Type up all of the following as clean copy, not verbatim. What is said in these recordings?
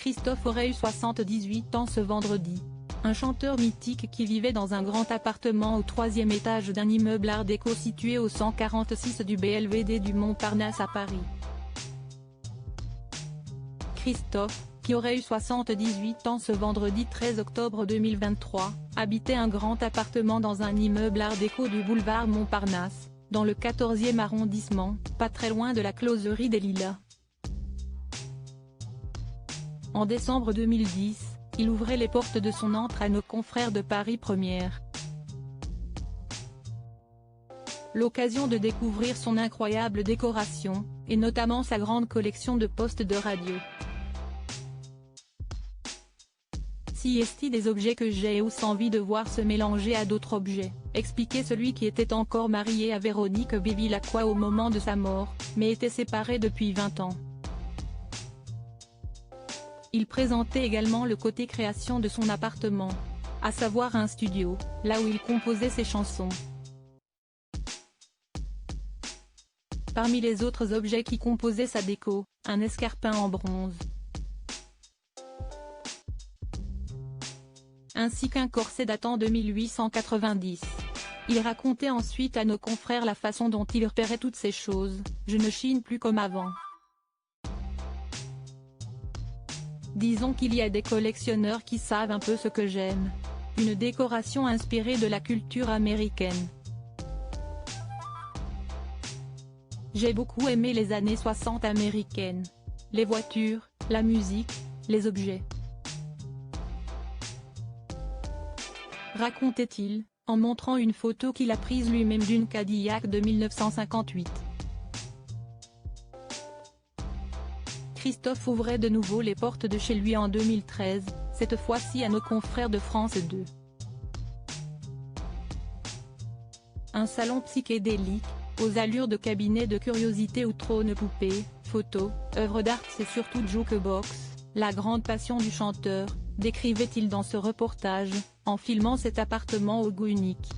Christophe aurait eu 78 ans ce vendredi. Un chanteur mythique qui vivait dans un grand appartement au 3e étage d'un immeuble art déco situé au 146 du BLVD du Montparnasse à Paris. Christophe, qui aurait eu 78 ans ce vendredi 13 octobre 2023, habitait un grand appartement dans un immeuble art déco du boulevard Montparnasse, dans le 14e arrondissement, pas très loin de la Closerie des Lilas. En décembre 2010, il ouvrait les portes de son antre à nos confrères de Paris Première. L'occasion de découvrir son incroyable décoration, et notamment sa grande collection de postes de radio. Si est-il des objets que j'ai aussi envie de voir se mélanger à d'autres objets, expliquait celui qui était encore marié à Véronique Bevilacqua au moment de sa mort, mais était séparé depuis 20 ans. Il présentait également le côté création de son appartement, à savoir un studio, là où il composait ses chansons. Parmi les autres objets qui composaient sa déco, un escarpin en bronze, ainsi qu'un corset datant de 1890. Il racontait ensuite à nos confrères la façon dont il repérait toutes ces choses. « Je ne chine plus comme avant. Disons qu'il y a des collectionneurs qui savent un peu ce que j'aime. Une décoration inspirée de la culture américaine. J'ai beaucoup aimé les années 60 américaines. Les voitures, la musique, les objets. » Racontait-il, en montrant une photo qu'il a prise lui-même d'une Cadillac de 1958. Christophe ouvrait de nouveau les portes de chez lui en 2013, cette fois-ci à nos confrères de France 2. Un salon psychédélique, aux allures de cabinet de curiosité où trône poupées, photos, œuvres d'art et surtout jukebox, la grande passion du chanteur, décrivait-il dans ce reportage, en filmant cet appartement au goût unique.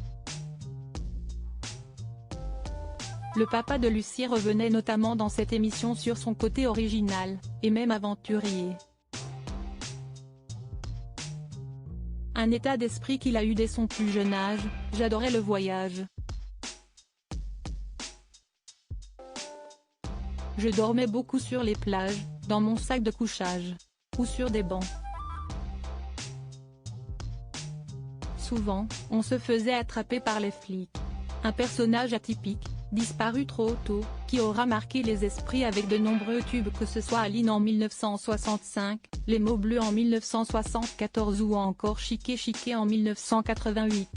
Le papa de Lucie revenait notamment dans cette émission sur son côté original, et même aventurier. Un état d'esprit qu'il a eu dès son plus jeune âge. « J'adorais le voyage. Je dormais beaucoup sur les plages, dans mon sac de couchage. Ou sur des bancs. Souvent, on se faisait attraper par les flics. Un personnage atypique, disparu trop tôt, qui aura marqué les esprits avec de nombreux tubes que ce soit Aline en 1965, Les mots bleus en 1974 ou encore Chiqué Chiqué en 1988.